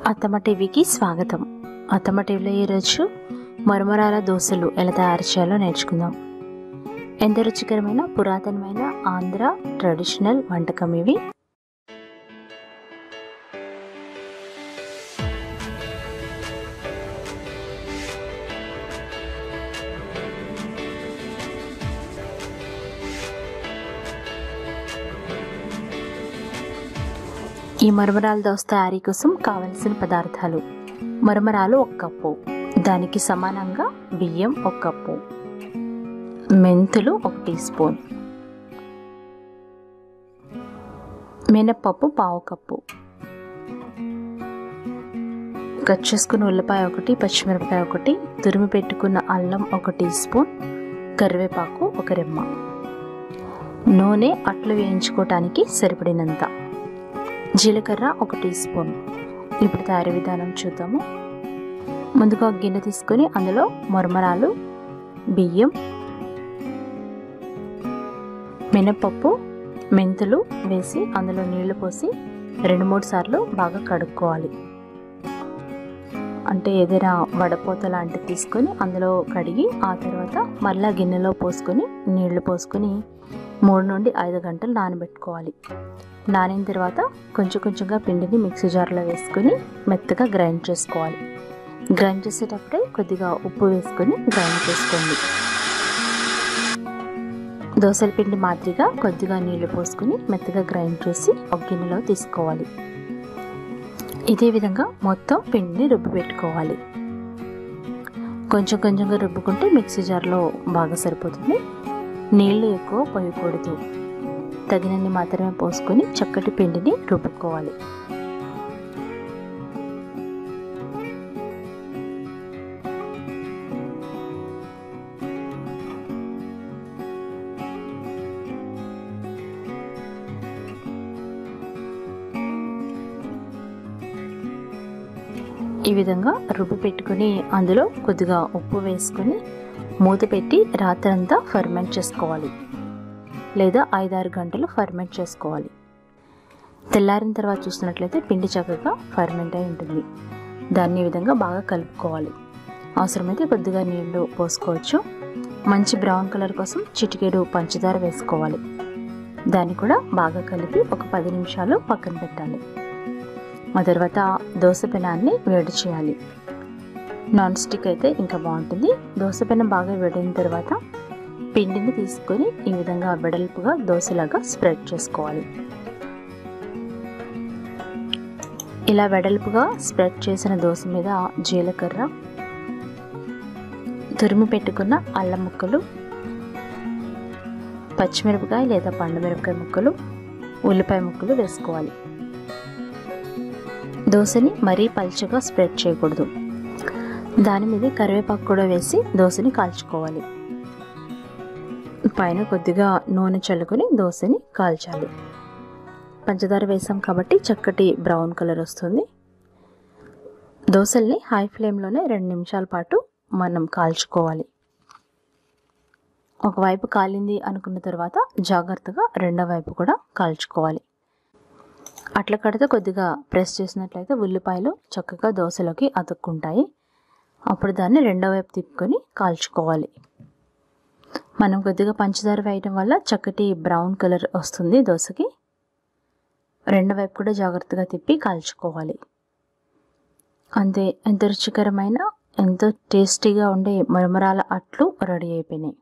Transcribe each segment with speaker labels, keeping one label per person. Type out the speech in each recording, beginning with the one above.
Speaker 1: అత్తమ్మ టీవీకి స్వాగతం. అత్తమ్మ టీవీలో ఈరోజు మరమరాల దోశలు ఎలా తయారు చేయాలో నేర్చుకుందాం. ఎంతో రుచికరమైన పురాతనమైన ఆంధ్ర ట్రెడిషనల్ వంటకం ఇవి. ఈ మరమరాల దోశ తయారీ కోసం కావలసిన పదార్థాలు: మరమరాలు 1 కప్పు, దానికి సమానంగా బియ్యం 1 కప్పు, మెంతులు 1 టీ స్పూన్, మినపప్పు 1/2 కప్పు, కట్ చేసుకున్న ఉల్లిపాయ 1, పచ్చిమిరపకాయ 1, తురిమి పెట్టుకున్న అల్లం 1 టీ స్పూన్, కరివేపాకు 1 రెమ్మ, నూనె అట్లు వేయించుకోవటానికి సరిపడినంత, జీలకర్ర 1 టీ స్పూన్. ఇప్పుడు తయారీ విధానం చూద్దాము. ముందుగా గిన్నె తీసుకొని అందులో మరమరాలు, బియ్యం, మినపప్పు, మెంతులు వేసి అందులో నీళ్లు పోసి 2-3 సార్లు బాగా కడుక్కోవాలి. అంటే ఏదైనా వడపోత లాంటిది తీసుకొని అందులో కడిగి ఆ తర్వాత మళ్ళీ గిన్నెలో పోసుకొని నీళ్లు పోసుకొని 3 నుండి 5 గంటలు నానబెట్టుకోవాలి. నానిన తర్వాత కొంచెం కొంచెంగా పిండిని మిక్సీ జార్లో వేసుకొని మెత్తగా గ్రైండ్ చేసుకోవాలి. గ్రైండ్ చేసేటప్పుడే కొద్దిగా ఉప్పు వేసుకొని గ్రైండ్ చేసుకోండి. దోసల పిండి మాదిరిగా కొద్దిగా నీళ్లు పోసుకొని మెత్తగా గ్రైండ్ చేసి ఒక గిన్నెలో తీసుకోవాలి. ఇదే విధంగా మొత్తం పిండిని రుబ్బి పెట్టుకోవాలి. కొంచెం కొంచెంగా రుబ్బుకుంటే మిక్సీ జార్లో బాగా సరిపోతుంది. నీళ్లు ఎక్కువ పోయకూడదు, తగినన్ని మాత్రమే పోసుకొని చక్కటి పిండిని రుబ్బుకోవాలి. ఈ విధంగా రుబ్బి పెట్టుకుని అందులో కొద్దిగా ఉప్పు వేసుకొని మూత పెట్టి రాత్రంతా ఫర్మెంట్ చేసుకోవాలి, లేదా 5-6 గంటలు ఫర్మెంట్ చేసుకోవాలి. తెల్లారిన తర్వాత చూసినట్లయితే పిండి చక్కగా ఫర్మెంట్ అయి ఉంటుంది. దాన్ని ఈ విధంగా బాగా కలుపుకోవాలి. అవసరమైతే కొద్దిగా నీళ్లు పోసుకోవచ్చు. మంచి బ్రౌన్ కలర్ కోసం చిటికెడు పంచదార వేసుకోవాలి. దాన్ని కూడా బాగా కలిపి ఒక 10 నిమిషాలు పక్కన పెట్టాలి. ఆ తర్వాత దోశ పెనాన్ని వేడి చేయాలి. నాన్ స్టిక్ అయితే ఇంకా బాగుంటుంది. దోశ పెనం బాగా వేడిన తర్వాత పిండిని తీసుకొని ఈ విధంగా వెడల్పుగా దోశలాగా స్ప్రెడ్ చేసుకోవాలి. ఇలా వెడల్పుగా స్ప్రెడ్ చేసిన దోశ మీద జీలకర్ర, తురిమి పెట్టుకున్న అల్లం ముక్కలు, పచ్చిమిరపకాయ లేదా పండుమిరపకాయ ముక్కలు, ఉల్లిపాయ ముక్కలు వేసుకోవాలి. దోశని మరీ పల్చగా స్ప్రెడ్ చేయకూడదు. దాని మీద కరివేపాకు కూడా వేసి దోశని కాల్చుకోవాలి. పైన కొద్దిగా నూనె చల్లుకొని దోశని కాల్చాలి. పంచదార వేసాం కాబట్టి చక్కటి బ్రౌన్ కలర్ వస్తుంది. దోశల్ని హై ఫ్లేమ్లోనే 2 నిమిషాల పాటు మనం కాల్చుకోవాలి. ఒకవైపు కాలింది అనుకున్న తర్వాత జాగ్రత్తగా రెండో వైపు కూడా కాల్చుకోవాలి. అట్ల కడితే కొద్దిగా ప్రెస్ చేసినట్లయితే ఉల్లిపాయలు చక్కగా దోశలోకి అతుక్కుంటాయి. అప్పుడు దాన్ని రెండో వైపు తిప్పుకొని కాల్చుకోవాలి. మనం కొద్దిగా పంచదార వేయడం వల్ల చక్కటి బ్రౌన్ కలర్ వస్తుంది దోశకి. రెండో వైపు కూడా జాగ్రత్తగా తిప్పి కాల్చుకోవాలి. అంతే, ఎంతో రుచికరమైన ఎంతో టేస్టీగా ఉండే మరమరాల అట్లు రెడీ అయిపోయినాయి.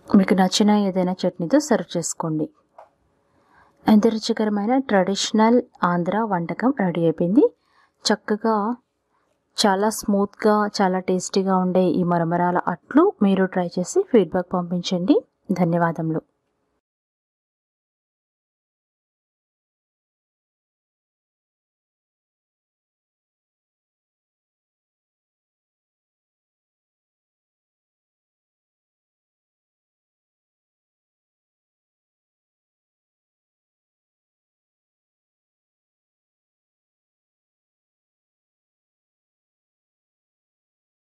Speaker 1: మీకు నచ్చిన ఏదైనా చట్నీతో సర్వ్ చేసుకోండి. ఎంతో రుచికరమైన ట్రెడిషనల్ ఆంధ్ర వంటకం రెడీ అయిపోయింది. చక్కగా చాలా స్మూత్గా చాలా టేస్టీగా ఉండే ఈ మరమరాల అట్లు మీరు ట్రై చేసి ఫీడ్బ్యాక్ పంపించండి. ధన్యవాదములు.